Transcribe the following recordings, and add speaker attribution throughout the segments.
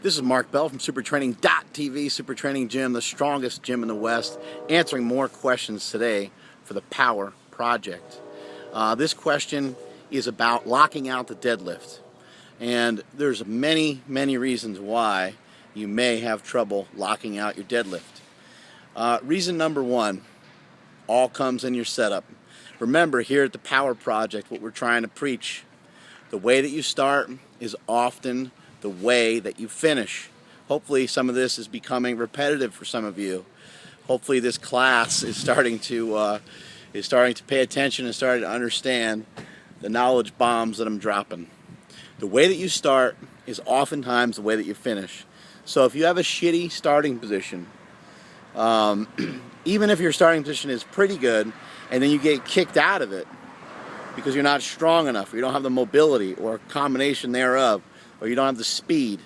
Speaker 1: This is Mark Bell from supertraining.tv, Super Training Gym, the strongest gym in the West, answering more questions today for the Power Project. This question is about locking out the deadlift. And there's many reasons why you may have trouble locking out your deadlift. Reason number one, all comes in your setup. Remember, here at the Power Project, what we're trying to preach, the way that you start is often the way that you finish. Hopefully some of this is becoming repetitive for some of you. Hopefully this class is starting to pay attention and starting to understand the knowledge bombs that I'm dropping. The way that you start is oftentimes the way that you finish. So if you have a shitty starting position, even if your starting position is pretty good and then you get kicked out of it because you're not strong enough, or you don't have the mobility or a combination thereof, or you don't have the speed,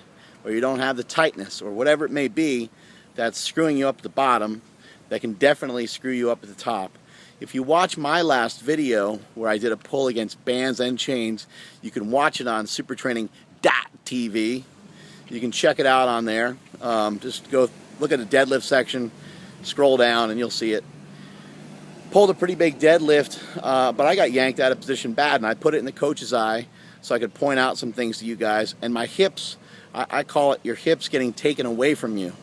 Speaker 1: or you don't have the tightness, or whatever it may be that's screwing you up at the bottom, that can definitely screw you up at the top. If you watch my last video where I did a pull against bands and chains, you can watch it on supertraining.tv. You can check it out on there. Just go look at the deadlift section, scroll down, and you'll see it. Pulled a pretty big deadlift, but I got yanked out of position bad, and I put it in the coach's eye so I could point out some things to you guys. And my hips, I call it your hips getting taken away from you.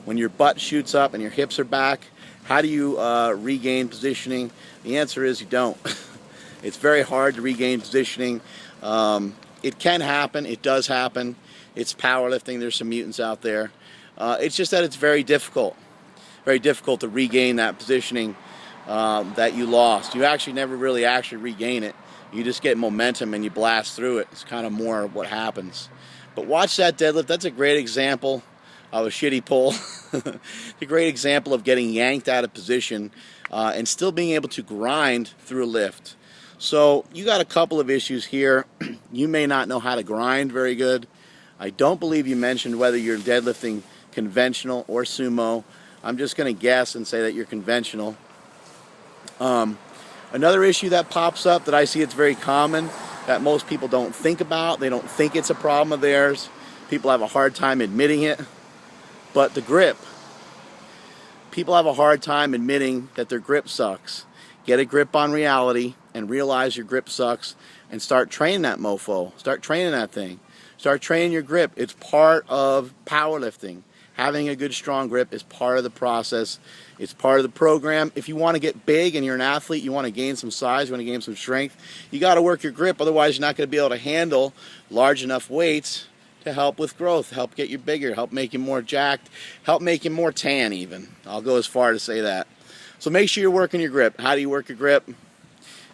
Speaker 1: When your butt shoots up and your hips are back, how do you regain positioning? The answer is you don't. It's very hard to regain positioning. It can happen. It does happen. It's powerlifting. There's some mutants out there. It's just that it's very difficult to regain that positioning that you lost. You actually never really regain it. You just get momentum and you blast through it. It's kind of more what happens. But watch that deadlift. That's a great example of a shitty pull. It's a great example of getting yanked out of position and still being able to grind through a lift. So you got a couple of issues here. You may not know how to grind very good. I don't believe you mentioned whether you're deadlifting conventional or sumo. I'm just going to guess and say that you're conventional. Another issue that pops up that I see, it's very common, that most people don't think about. They don't think it's a problem of theirs. People have a hard time admitting it. But the grip. People have a hard time admitting that their grip sucks. Get a grip on reality and realize your grip sucks and start training that mofo. Start training that thing. Start training your grip. It's part of powerlifting. Having a good, strong grip is part of the process. It's part of the program. If you want to get big and you're an athlete, you want to gain some size, you want to gain some strength, you got to work your grip. Otherwise, you're not going to be able to handle large enough weights to help with growth, help get you bigger, help make you more jacked, help make you more tan even. I'll go as far to say that. So make sure you're working your grip. How do you work your grip?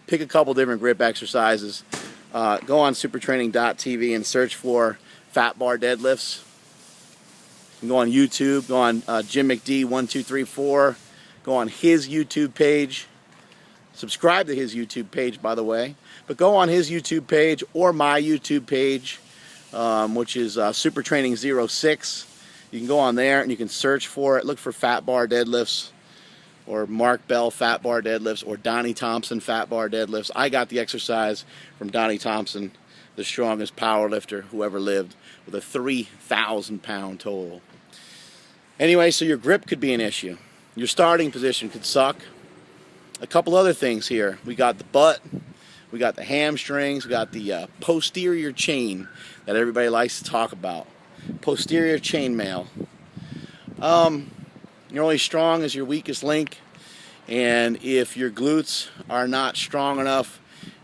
Speaker 1: Pick a couple different grip exercises. Go on supertraining.tv and search for fat bar deadlifts. You can go on YouTube, go on Jim McD1234, go on his YouTube page. Subscribe to his YouTube page, by the way. But go on his YouTube page or my YouTube page, which is supertraining06. You can go on there and you can search for it. Look for fat bar deadlifts, or Mark Bell fat bar deadlifts, or Donnie Thompson fat bar deadlifts. I got the exercise from Donnie Thompson, the strongest power lifter who ever lived, with a 3,000 pound total. Anyway, so your grip could be an issue. Your starting position could suck. A couple other things here. We got the butt, we got the hamstrings, we got the posterior chain that everybody likes to talk about. Posterior chainmail. You're only strong as your weakest link, and if your glutes are not strong enough,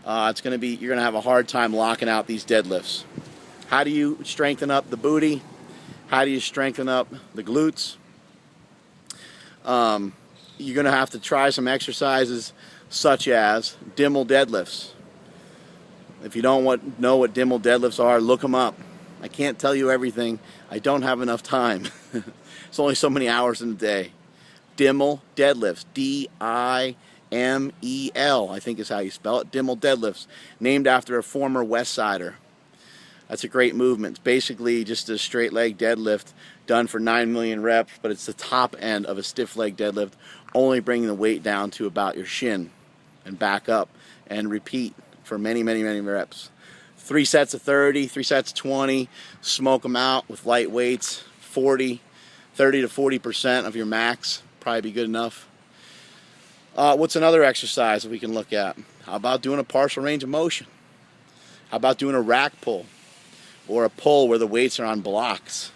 Speaker 1: you're going to have a hard time locking out these deadlifts. How do you strengthen up the booty? How do you strengthen up the glutes? You're going to have to try some exercises such as Dimmel deadlifts. If you don't know what Dimmel deadlifts are, look them up. I can't tell you everything. I don't have enough time. It's only so many hours in a day. Dimmel deadlifts. D-I-M-E-L, I think is how you spell it. Dimmel deadlifts, named after a former West Sider. That's a great movement. It's basically just a straight leg deadlift done for 9 million reps, but it's the top end of a stiff leg deadlift, only bringing the weight down to about your shin and back up and repeat for many reps. 3 sets of 30, 3 sets of 20, smoke them out with light weights, 30 to 40% of your max, probably be good enough. What's another exercise that we can look at? How about doing a partial range of motion? How about doing a rack pull or a pull where the weights are on blocks?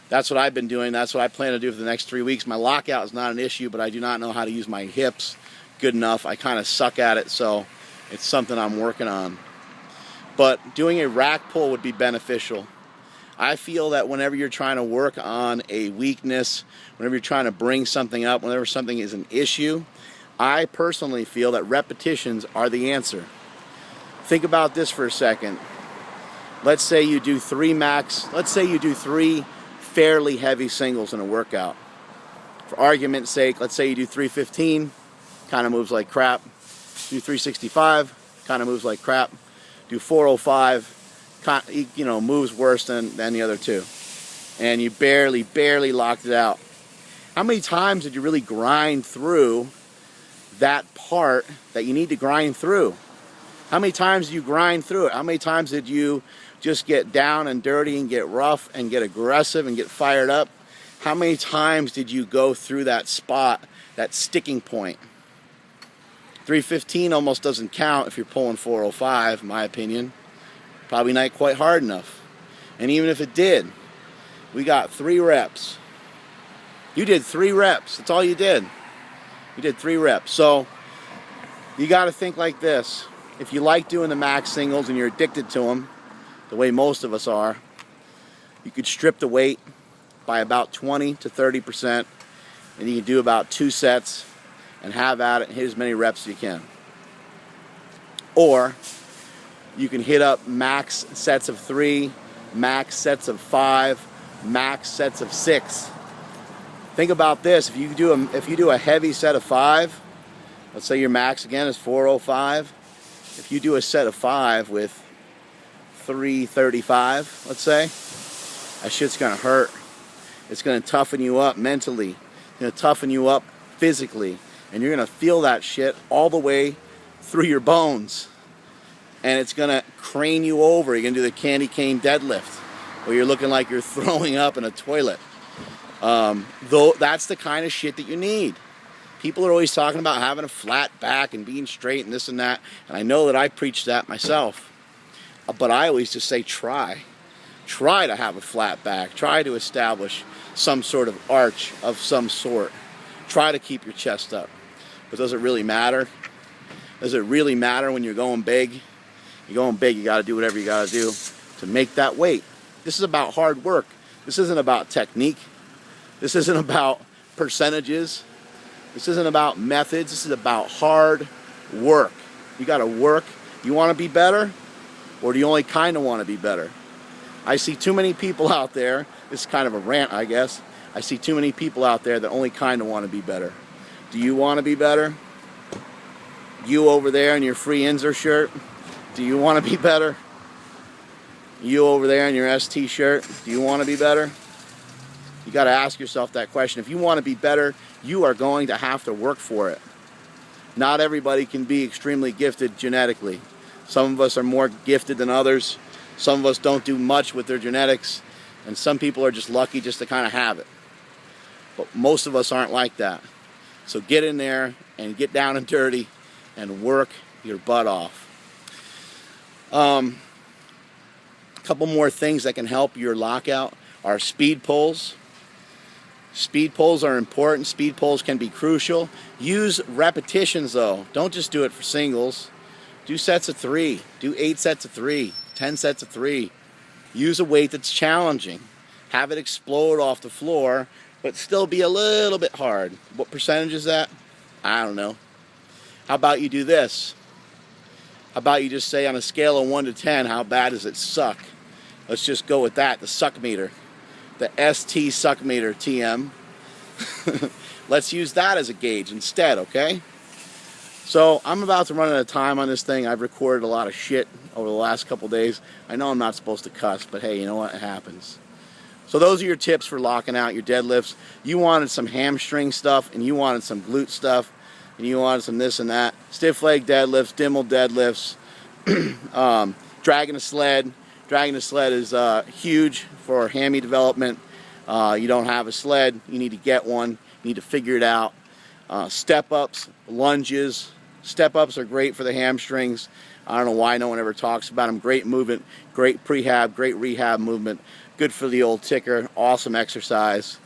Speaker 1: That's what I've been doing. That's what I plan to do for the next 3 weeks. My lockout is not an issue, but I do not know how to use my hips good enough. I kind of suck at it, so it's something I'm working on. But doing a rack pull would be beneficial. I feel that whenever you're trying to work on a weakness, whenever you're trying to bring something up, whenever something is an issue, I personally feel that repetitions are the answer. Think about this for a second. Let's say you do 3 fairly heavy singles in a workout. For argument's sake, let's say you do 315, kind of moves like crap. Do 365, kind of moves like crap. Do 405, moves worse than the other two. And you barely locked it out. How many times did you really grind through that part that you need to grind through? How many times did you grind through it? How many times did you just get down and dirty and get rough and get aggressive and get fired up? How many times did you go through that spot, that sticking point? 315 almost doesn't count if you're pulling 405, in my opinion. Probably not quite hard enough. And even if it did, we got 3 reps. You did 3 reps. That's all you did. You did 3 reps. So you got to think like this. If you like doing the max singles and you're addicted to them, the way most of us are, you could strip the weight by about 20 to 30%, and you can do about 2 sets and have at it and hit as many reps as you can. Or you can hit up max sets of 3, max sets of 5, max sets of 6. Think about this. If you do a heavy set of 5, let's say your max again is 405. If you do a set of 5 with 335, let's say, that shit's gonna hurt. It's gonna toughen you up mentally. It's gonna toughen you up physically. And you're gonna feel that shit all the way through your bones. And it's gonna crane you over. You're gonna do the candy cane deadlift, where you're looking like you're throwing up in a toilet. Though that's the kind of shit that you need. People are always talking about having a flat back and being straight and this and that. And I know that I preach that myself. But I always just say try. Try to have a flat back. Try to establish some sort of arch of some sort. Try to keep your chest up. But does it really matter? Does it really matter when you're going big? You're going big, you got to do whatever you got to do to make that weight. This is about hard work. This isn't about technique. This isn't about percentages. This isn't about methods. This is about hard work. You got to work. You want to be better? Or do you only kind of want to be better? I see too many people out there. This is kind of a rant, I guess. I see too many people out there that only kind of want to be better. Do you want to be better? You over there in your free Inzer shirt, do you want to be better? You over there in your ST shirt, do you want to be better? You got to ask yourself that question. If you want to be better, you are going to have to work for it. Not everybody can be extremely gifted genetically. Some of us are more gifted than others. Some of us don't do much with their genetics, and some people are just lucky just to kind of have it. But most of us aren't like that. So get in there and get down and dirty and work your butt off. A couple more things that can help your lockout are speed pulls. Speed pulls are important. Speed pulls can be crucial. Use repetitions though. Don't just do it for singles. Do sets of 3. Do 8 sets of 3. 10 sets of 3. Use a weight that's challenging. Have it explode off the floor, but still be a little bit hard. What percentage is that? I don't know. How about you do this? How about you just say on a scale of 1 to 10, how bad does it suck? Let's just go with that, the suck meter. The ST suck meter, TM. Let's use that as a gauge instead, okay? So I'm about to run out of time on this thing. I've recorded a lot of shit over the last couple days. I know I'm not supposed to cuss, but hey, you know what? It happens. So those are your tips for locking out your deadlifts. You wanted some hamstring stuff, and you wanted some glute stuff, and you wanted some this and that. Stiff leg deadlifts, Dimmel deadlifts, Dragging a sled. Dragging a sled is huge for hammy development. You don't have a sled, you need to get one. You need to figure it out. Step-ups, lunges. Step-ups are great for the hamstrings. I don't know why no one ever talks about them. Great movement, great prehab, great rehab movement. Good for the old ticker. Awesome exercise.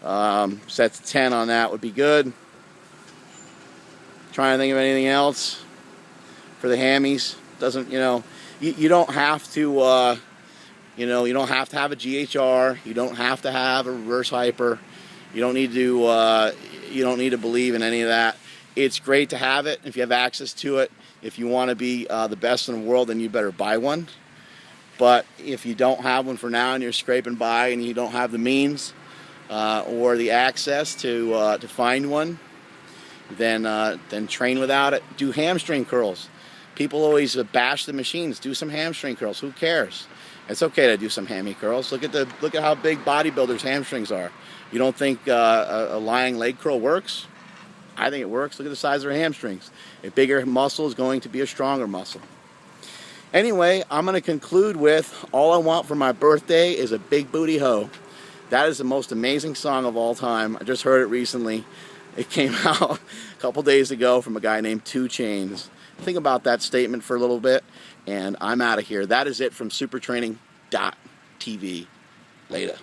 Speaker 1: Sets 10 on that would be good. Trying to think of anything else for the hammies. Doesn't, you don't have to, you don't have to have a GHR. You don't have to have a reverse hyper. You don't need to believe in any of that. It's great to have it if you have access to it. If you want to be the best in the world, then you better buy one. But if you don't have one for now and you're scraping by and you don't have the means or the access to find one, then train without it. Do hamstring curls. People always bash the machines. Do some hamstring curls. Who cares? It's okay to do some hammy curls. Look at how big bodybuilders' hamstrings are. You don't think a lying leg curl works? I think it works. Look at the size of their hamstrings. A bigger muscle is going to be a stronger muscle. Anyway, I'm going to conclude with All I Want for My Birthday is a Big Booty Hoe. That is the most amazing song of all time. I just heard it recently. It came out a couple days ago from a guy named 2 Chainz. Think about that statement for a little bit, and I'm out of here. That is it from supertraining.tv. Later.